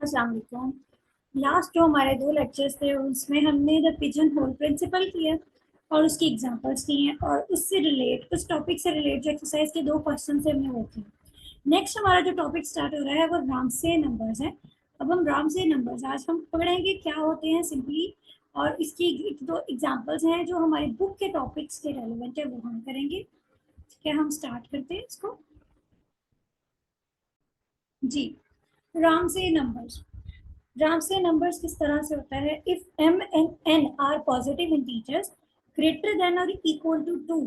अस्सलाम वालेकुम। लास्ट जो हमारे दो लेक्चर्स थे उसमें हमने द पिजन होल प्रिंसिपल किया और उसकी एग्जांपल्स दी हैं और उससे रिलेट उस टॉपिक से रिलेट जो एक्सरसाइज के दो क्वेश्चन से हमने वो किए। नेक्स्ट हमारा जो टॉपिक स्टार्ट हो रहा है वो रामसे नंबर्स है। अब हम रामसे नंबर्स आज हम पढ़ेंगे क्या होते हैं सिंपली, और इसकी एक दो एग्जांपल्स हैं जो हमारी बुक के टॉपिक्स के रेलिवेंट है वो हम करेंगे। क्या हम स्टार्ट करते हैं इसको? जी, रामसे नंबर्स। रामसे नंबर्स किस तरह से होता है? If m and n are positive integers greater then और equal to 2,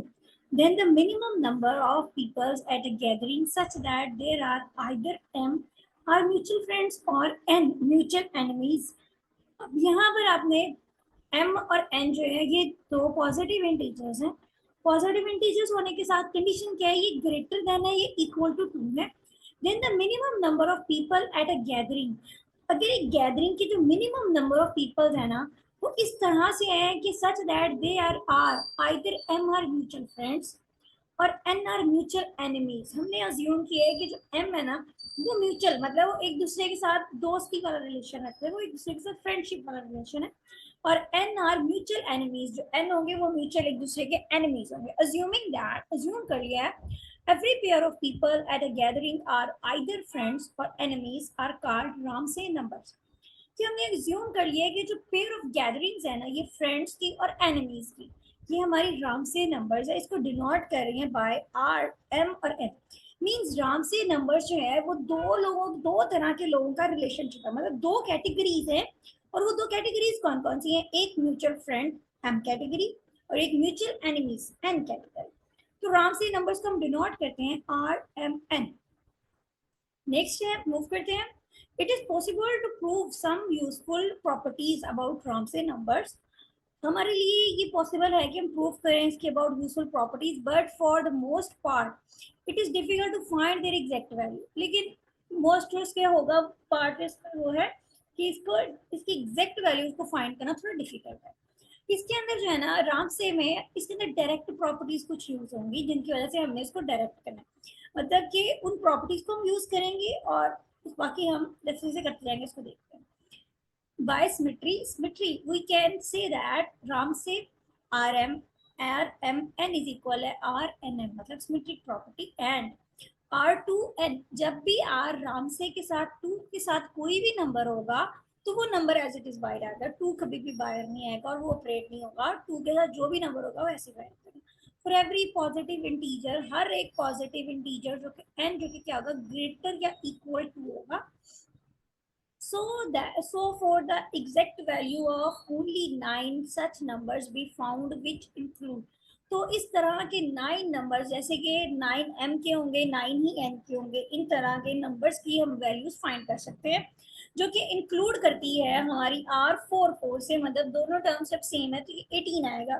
then the minimum number of people at a gathering such that there are either m are mutual friends or n mutual enemies. अब यहाँ पर आपने m और n जो है ये दो पॉजिटिव इंटीजर्स हैं। पॉजिटिव इंटीजर्स होने के साथ कंडीशन क्या है? ये ग्रेटर देन है, ये इक्वल टू 2 है। Then the minimum number of people at a gathering. अगर एक गैदरिंग की जो मिनिमम नंबर ऑफ पीपल्स है ना वो इस तरह से है कि such that they are either M are mutual friends और एन आर म्यूचुअल एनिमीज। हमने अज्यूम किया है कि जो एम है ना वो म्यूचुअल मतलब वो एक दूसरे के साथ दोस्ती वाला रिलेशन रखते हैं, वो एक दूसरे के साथ फ्रेंडशिप वाला रिलेशन है। और एन आर म्यूचुअल एनिमीज, जो एन होंगे वो म्यूचुअल एक दूसरे के एनिमीज होंगे। अज्यूमिंग दैट, अज्यूम कर लिया है every pair of people at a gathering are either friends or enemies are called Ramsey numbers। कि हमने एज्यूम कर लिया है कि जो पेयर ऑफ गैदरिंग्स है ना ये फ्रेंड्स की और एनिमीज की, ये हमारी रामसे नंबर्स है। इसको डिनोट कर रही है बाय आर एम और एन। मींस रामसे नंबर्स जो है वो दो तरह के लोगों का रिलेशनशिप है, मतलब दो कैटेगरीज हैं। और वो दो कैटेगरीज कौन कौन सी हैं? एक म्यूचुअल फ्रेंड एम कैटेगरी और एक म्यूचुअल एनिमीज एन कैटेगरी। तो रामसे नंबर्स को हम डिनोट करते हैं आर एम एन। नेक्स्ट है, मूव करते हैं। It is possible to prove some useful properties about Ramsey numbers. हमारे लिए ये पॉसिबल है कि हम प्रूव करें इसके about useful properties, but for the most part it is difficult to find their exact value. लेकिन मोस्ट क्या होगा पार्ट इसका वो है कि इसको इसकी एग्जैक्ट वैल्यूज को फाइंड करना थोड़ा डिफिकल्ट है। इसके अंदर जो है ना राम से में इसके अंदर डायरेक्ट प्रॉपर्टीज कुछ यूज होंगी जिनकी वजह से हमने इसको डायरेक्ट करना है, मतलब कि उन प्रॉपर्टीज को हम यूज करेंगे और बाकी हम जैसे जैसे करते जाएंगे इसको देखते हैं। By symmetry we can say that राम से R M N is equal है आर एन एम, मतलब symmetric property. And R to N, जब भी आर रामसे के साथ टू के साथ कोई भी नंबर होगा तो वो नंबर एज इट इज बाहर आएगा। टू कभी भी बाहर नहीं आएगा और वो ऑपरेट नहीं होगा। टू के साथ जो भी नंबर होगा वो ऐसे बाहर आएगा। फॉर एवरी पॉजिटिव इंटीजर, हर एक पॉजिटिव इंटीजर जो कि एन जो कि क्या होगा ग्रेटर या इक्वल टू होगा। So for the exact value of only 9 such numbers be found which include। तो इस तरह के 9 नंबर्स, जैसे कि 9 m के होंगे 9 ही n के होंगे, इन तरह के नंबर्स की हम वैल्यूज फाइंड कर सकते हैं जो कि इंक्लूड करती है हमारी R44 से। मतलब दोनों टर्म्स जब सेम है तो ये 18 आएगा।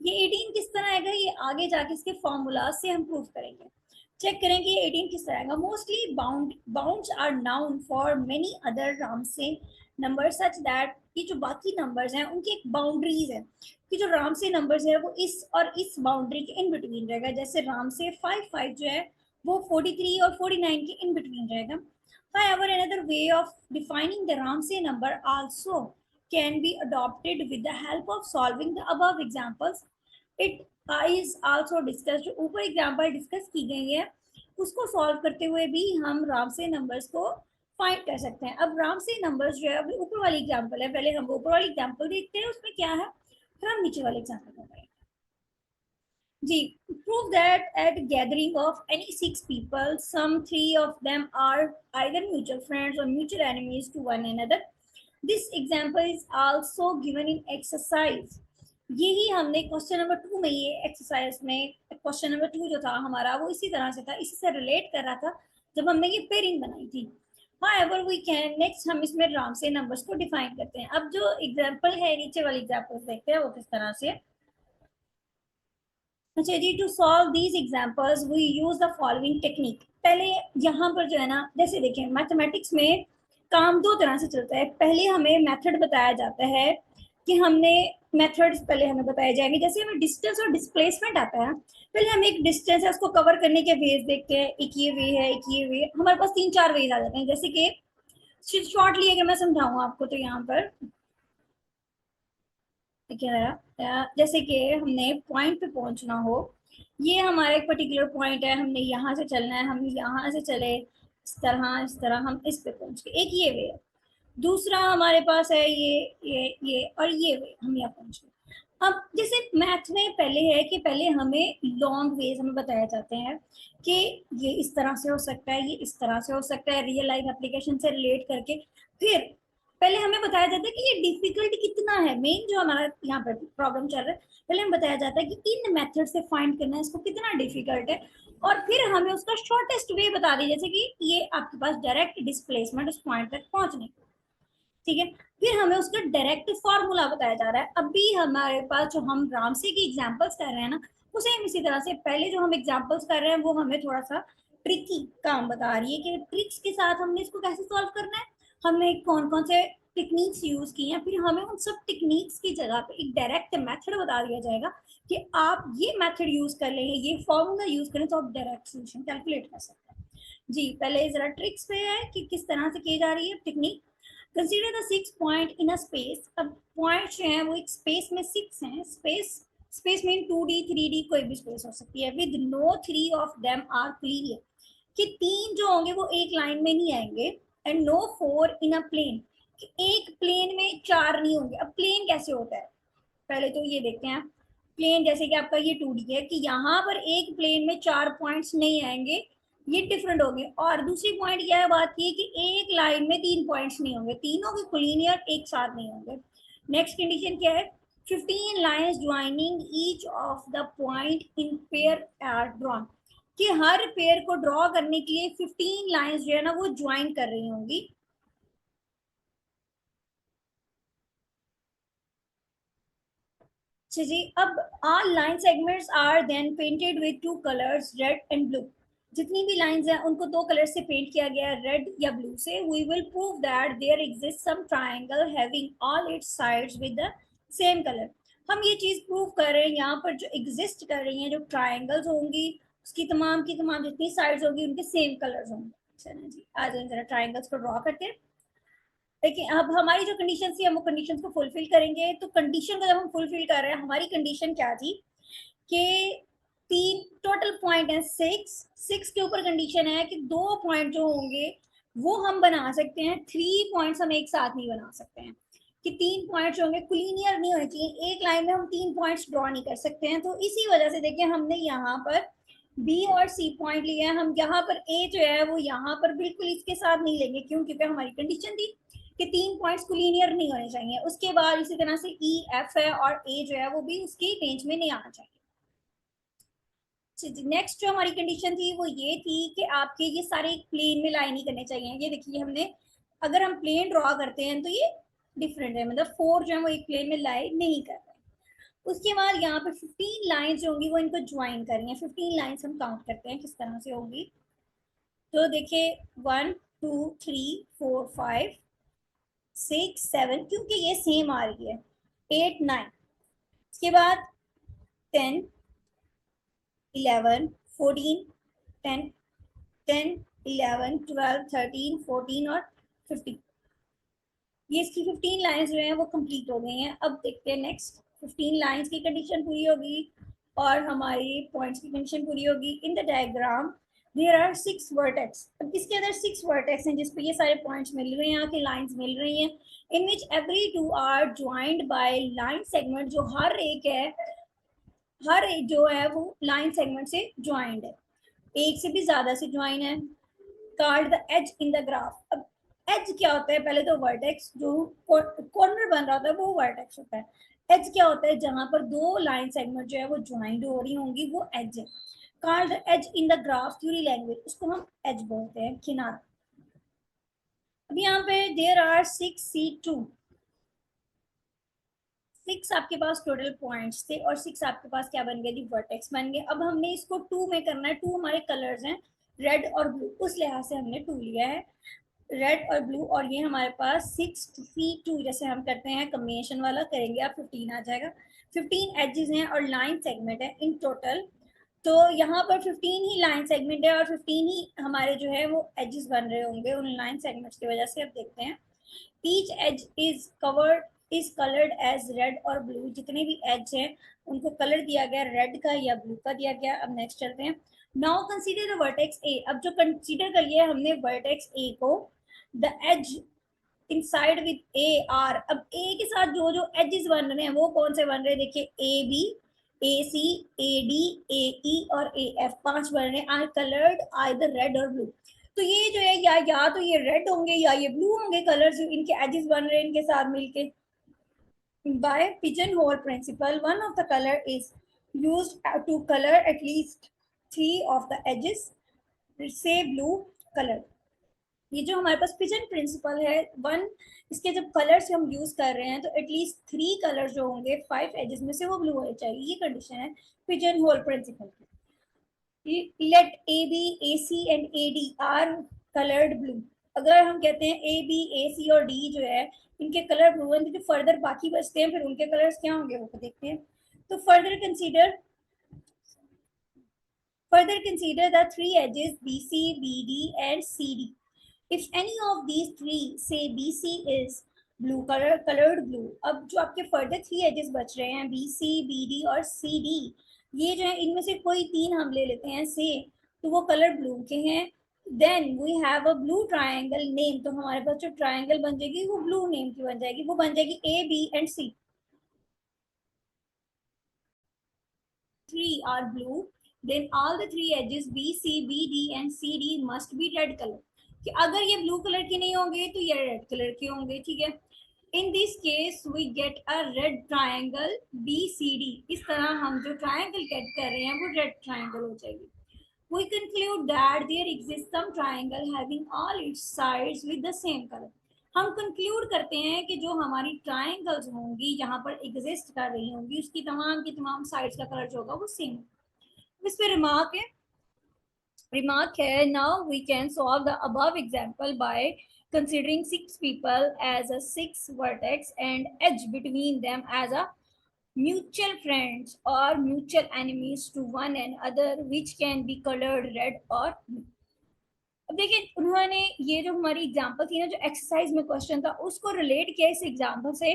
ये 18 किस तरह आएगा ये आगे जाके इसके फॉर्मूला से हम प्रूव करेंगे। चेक करें कि ये 18 किस तरह आएगा। Mostly bounds are known for many other Ramsey number such that, ये जो बाकी नंबर्स हैं उनकी एक बाउंड्रीज है कि जो रामसे नंबर्स है वो इस और इस बाउंड्री के इन बिटवीन रहेगा। जैसे रामसे 55 जो है वो 43 और 49 के इन बिटवीन रहेगा। However, another way of defining the Ramsey number also can be adopted with the help of solving the above examples. It is also discussed, जो ऊपर एग्जाम्पल डिस्कस की गई है उसको सॉल्व करते हुए भी हम रामसे नंबर्स को फाइंड कर सकते हैं। अब रामसे नंबर्स जो है अभी ऊपर वाली एग्जाम्पल है, पहले हम ऊपर वाली एग्जाम्पल देखते हैं उसमें क्या है, फिर हम नीचे वाले एग्जाम्पल में जी। prove that at gathering of any 6 people, some 3 of them are either mutual friends or mutual enemies to one another. This example is also given in exercise। यही हमने क्वेश्चन नंबर 2 में, ये एक्सरसाइज में question number 2 जो था हमारा वो इसी तरह से था, इसी से रिलेट कर रहा था जब हमने ये पेयरिंग बनाई थी। However, we can next हम इसमें रामसे नंबर्स को डिफाइन करते हैं। अब जो एग्जाम्पल है नीचे वाली एग्जाम्पल देखते हैं वो किस तरह से। अच्छा जी, to solve these examples we use the following technique. पहले यहाँ पर जो है ना जैसे देखें मैथमेटिक्स में काम दो तरह से चलता है। पहले हमें मेथड बताया जाता है कि हमने मेथड्स पहले हमें बताए जाएंगे। जैसे हमें डिस्टेंस और डिस्प्लेसमेंट आता है, पहले हम एक डिस्टेंस है उसको कवर करने के वेज देखते हैं। एक ये वे है, एक ये वे, हमारे पास 3-4 वेज आ जाते हैं। जैसे कि शॉर्टली अगर मैं समझाऊँ आपको तो यहाँ पर क्या है, जैसे कि हमने पॉइंट पे पहुंचना हो, ये हमारा एक पर्टिकुलर पॉइंट है, हमने यहाँ से चलना है, हम यहाँ से चले इस तरह हम इस पे पहुंच गए, एक ये वे है। दूसरा हमारे पास है ये और ये वे, हम यहाँ पहुंच गए। अब जैसे मैथ में पहले है कि पहले हमें लॉन्ग वेज हमें बताए जाते हैं कि ये इस तरह से हो सकता है, ये इस तरह से हो सकता है, रियल लाइफ एप्लीकेशन से रिलेट करके। फिर पहले हमें बताया जाता है कि ये डिफिकल्ट कितना है, मेन जो हमारा यहाँ पर प्रॉब्लम चल रहा है, पहले हमें बताया जाता है कि इन मेथड से फाइंड करना है इसको कितना डिफिकल्ट है, और फिर हमें उसका शॉर्टेस्ट वे बता दी, जैसे कि ये आपके पास डायरेक्ट डिस्प्लेसमेंट उस पॉइंट तक पहुंचने का। ठीक है, फिर हमें उसका डायरेक्ट फॉर्मूला बताया जा रहा है। अभी हमारे पास जो हम रामसे की एग्जांपल्स कर रहे हैं ना, वो सेम इसी तरह से पहले जो हम एग्जांपल्स कर रहे हैं वो हमें थोड़ा सा ट्रिकी काम बता रही है कि ट्रिक्स के साथ हमने इसको कैसे सॉल्व करना है, हमने कौन कौन से टेक्निक्स यूज की हैं, फिर हमें उन सब टेक्निक्स की जगह पे एक डायरेक्ट मेथड बता दिया जाएगा कि आप ये मेथड यूज कर लेंगे, ये फॉर्मूला यूज करें तो आप डायरेक्ट सोल्यूशन कैलकुलेट कर सकते हैं। जी, पहले जरा ट्रिक्स पे है कि किस तरह से की जा रही है technique. Consider the 6 point in a space. अब पॉइंट जो है वो एक स्पेस में 6 हैं। स्पेस मीन 2D 3D कोई भी स्पेस हो सकती है। With no 3 of them are clear, कि 3 जो होंगे वो एक लाइन में नहीं आएंगे। And no 4 in a plane, कि एक प्लेन में 4 नहीं होंगे। अब प्लेन कैसे होता है, पहले तो ये देखते हैं। प्लेन जैसे कि आपका ये 2D है, कि यहाँ पर एक प्लेन में 4 पॉइंट्स नहीं आएंगे, ये डिफरेंट हो गए। और दूसरी पॉइंट यह बात की कि एक लाइन में 3 पॉइंट्स नहीं होंगे, तीनों के कोलिनियर एक साथ नहीं होंगे। नेक्स्ट कंडीशन क्या है, 15 lines joining each of the point in pair are drawn, कि हर पेयर को ड्रॉ करने के लिए 15 लाइंस जो है ना वो ज्वाइन कर रही होंगी। अच्छा जी, अब all line segments are then painted with two colors, red and blue. जितनी भी लाइंस हैं उनको दो कलर से पेंट किया गया है, रेड या ब्लू से। We will prove that there exist some triangle having all its sides with the same colour. हम ये चीज प्रूव कर रहे हैं, यहाँ पर जो एग्जिस्ट कर रही हैं जो ट्रायंगल्स होंगी, उसकी तमाम की तमाम जितनी साइड्स होंगी उनके सेम कलर्स होंगे। चलिए जी, आ जाए जरा ट्रायंगल्स को ड्रॉ करते हैं। देखिए, अब हमारी जो कंडीशन थी हम वो कंडीशन को फुलफिल करेंगे। तो कंडीशन को जब हम फुलफिल कर रहे हैं, हमारी कंडीशन क्या थी कि 3 टोटल पॉइंट है, 6 के ऊपर कंडीशन है कि 2 पॉइंट जो होंगे वो हम बना सकते हैं, 3 पॉइंट्स हम एक साथ नहीं बना सकते हैं, कि 3 पॉइंट्स होंगे कुलीनियर नहीं होने चाहिए, एक लाइन में हम 3 पॉइंट्स ड्रॉ नहीं कर सकते हैं। तो इसी वजह से देखिए हमने यहाँ पर बी और सी पॉइंट लिए हैं, हम यहाँ पर ए जो है वो यहाँ पर बिल्कुल इसके साथ नहीं लेंगे। क्यों? क्योंकि हमारी कंडीशन थी कि 3 पॉइंट्स कुलीनियर नहीं होने चाहिए। उसके बाद इसी तरह से ई एफ है और ए जो है वो भी उसकी रेंज में नहीं आना चाहिए। नेक्स्ट जो हमारी कंडीशन थी वो ये थी कि आपके ये सारे एक प्लेन में लाइन ही करने चाहिए। ये देखिए हमने, अगर हम प्लेन ड्रॉ करते हैं तो ये डिफरेंट है, मतलब 4 जो है वो एक प्लेन में लाइन नहीं कर रहे। उसके बाद यहाँ पे 15 लाइंस जो होंगी वो इनको ज्वाइन करेंगे। 15 लाइंस हम काउंट करते हैं किस तरह से होगी। तो देखिए 1 2 3 4 5 6 7, क्योंकि ये सेम आ रही है, 8 9। इसके बाद 10 11 14 10 10 11 12 13 14 और 15। ये इसकी 15 लाइंस जो हैं वो कंप्लीट हो गई हैं। अब देखते हैं नेक्स्ट, 15 लाइंस की कंडीशन पूरी होगी और हमारी पॉइंट्स की कंडीशन पूरी होगी। In the diagram there are 6 vertex. अब इसके अंदर 6 वर्टेक्स हैं जिस पे ये सारे पॉइंट्स मिल रहे हैं, यहाँ की लाइंस मिल रही हैं। In which every two are joined by line segment, जो हर एक है, हर एक जो है वो लाइन सेगमेंट से ज्वाइंड है, एक से भी ज्यादा से ज्वाइन है। Called the edge in the graph. अब एज क्या होता है, पहले तो वर्टेक्स जो कॉर्नर बन रहा होता है वो वर्टेक्स होता है। एज क्या होता है, जहां पर दो लाइन सेगमेंट जो है वो ज्वाइंट हो रही होंगी वो एज है। Called the edge in the graph theory language, उसको हम एज बोलते हैं, किनारा। अब यहाँ पे देयर आर 6 C2, 6 आपके पास टोटल पॉइंट्स थे और 6 आपके पास क्या बन गए जी, वर्टेक्स बन गए। अब हमने इसको 2 में करना है। 2 हमारे कलर्स हैं, रेड और ब्लू, उस लिहाज से हमने 2 लिया है, रेड और ब्लू। और ये हमारे पास 6 C2 जैसे हम करते हैं कम्बिनेशन वाला करेंगे, आप 15 आ जाएगा। 15 एजेस हैं और लाइन सेगमेंट है इन टोटल तो यहाँ पर 15 ही लाइन सेगमेंट है और 15 ही हमारे जो है वो एजेस बन रहे होंगे उन लाइन सेगमेंट्स की वजह से। अब देखते हैं, each edge is coloured as red और ब्लू। जितने भी एज हैं उनको कलर दिया गया रेड का या ब्लू का दिया गया। अब नेक्स्ट चलते हैं, now consider the vertex A. अब जो कंसीडर कर लिया हमने वर्टेक्स ए को, the edge inside with A are. अब ए के साथ जो जो एजेस बन रहे हैं वो कौन से बन रहे हैं, देखिए ए B, A C, A D, ए ई और ए एफ, पांच बन रहे हैं, आर कलर्ड आइदर रेड और ब्लू। तो ये जो है या तो ये रेड होंगे या ये ब्लू होंगे कलर जो इनके एजेस बन रहे हैं इनके साथ मिलके। by pigeonhole principle, one of the color is used to color at least three of the edges, say blue color। ये जो हमारे पास पिजन प्रिंसिपल है, वन, इसके जब कलर्स हम यूज कर रहे हैं तो एटलीस्ट थ्री कलर जो होंगे फाइव एजेस में से वो ब्लू होने चाहिए, ये कंडीशन है पिजन होल प्रिंसिपल की। Let A B, A C and A D are coloured blue. अगर हम कहते हैं ए बी, ए सी और डी जो है इनके कलर ब्लू हैं, तो जो फर्दर बाकी बचते हैं फिर उनके कलर्स क्या होंगे वो देखते हैं। तो further consider the three edges BC, BD and CD. If any of these three, say BC is blue color, colored blue। अब जो आपके फर्दर थ्री एजेस बच रहे हैं BC, BD और CD, ये जो है इनमें से कोई तीन हम ले लेते हैं से, तो वो कलर ब्लू के हैं। Then we have a blue triangle name. तो हमारे पास जो ट्राइंगल बन जाएगी वो ब्लू नेम की बन जाएगी, वो बन जाएगी A, B and C। three are blue, then all the three edges B, C, B, D and C, D must be red color। कि अगर ये ब्लू कलर के नहीं होंगे तो ये रेड कलर के होंगे, ठीक है। In this case we get a red triangle BCD। इस तरह हम जो ट्राइंगल गेट कर रहे हैं वो रेड ट्राइंगल हो जाएगी। We conclude that there exists some triangle having all its sides with the same color। हम कंक्लूड करते हैं कि जो हमारी ट्राइंगल्स होंगी जहां पर एग्जिस्ट कर रही होंगी उसकी तमाम की तमाम साइड्स का कलर जो होगा वो सेम। इस पे रिमार्क है, now we can solve the above example by considering six people as a six vertex and edge between them as a mutual friends or mutual enemies to one another which can be colored red or blue। अब देखिए उन्होंने ये जो हमारी example थी ना, जो exercise में क्वेश्चन था उसको रिलेट किया इस एग्जांपल से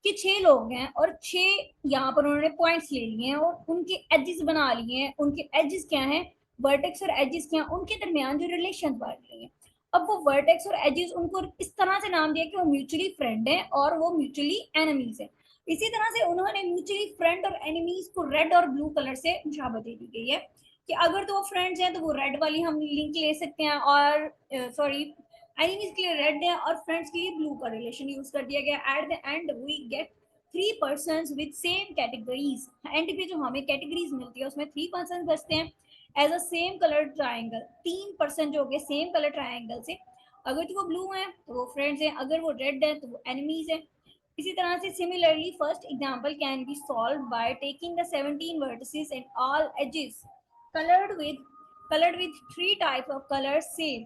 कि छह लोग हैं और छह यहाँ पर उन्होंने पॉइंट्स ले लिए हैं और उनके एजेस बना लिए हैं। उनके एजेस क्या हैं, वर्टेक्स और एजेस क्या हैं, उनके दरमियान जो रिलेशन बन रही है। अब वो वर्टेक्स और एजेस उनको इस तरह से नाम दिया कि वो म्यूचुअली फ्रेंड है और वो म्यूचुअली एनिमीज है। इसी तरह से उन्होंने म्यूचुअली फ्रेंड और एनिमीज को रेड और ब्लू कलर से मुशाबत दे दी गई है कि अगर तो फ्रेंड्स हैं तो वो रेड वाली हम लिंक ले सकते हैं, और सॉरी एनिमीज के लिए रेड है और फ्रेंड्स के लिए ब्लू का रिलेशन यूज कर दिया गया। At the end we get three person with same categories. End पे जो हमें कैटेगरीज मिलती है उसमें थ्री पर्सन बचते हैं as a same colour triangle. तीन पर्सन जो हो गए सेम कलर ट्राइंगल से, अगर तो वो ब्लू है तो वो फ्रेंड्स हैं, अगर वो रेड है तो वो एनिमीज है। इसी तरह से similarly first example can be solve by taking the 17 vertices and all ages colored with colored with three types of colors same।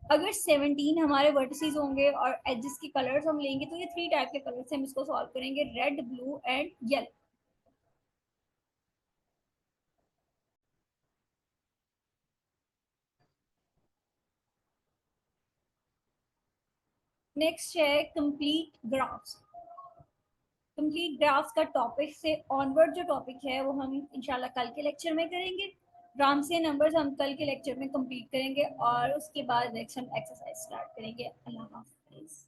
अगर 17 हमारे वर्टिसेस होंगे और एजेस के कलर्स हम लेंगे तो ये थ्री टाइप के कलर से हम इसको सॉल्व करेंगे, red, blue and yellow. Next है कंप्लीट ग्राफ्स। कंप्लीट ग्राफ्स का टॉपिक से ऑनवर्ड जो टॉपिक है वो हम इंशाल्लाह कल के लेक्चर में करेंगे। रामसे नंबर्स हम कल के लेक्चर में कंप्लीट करेंगे और उसके बाद नेक्स्ट हम एक्सरसाइज स्टार्ट करेंगे। अल्लाह हाफिज।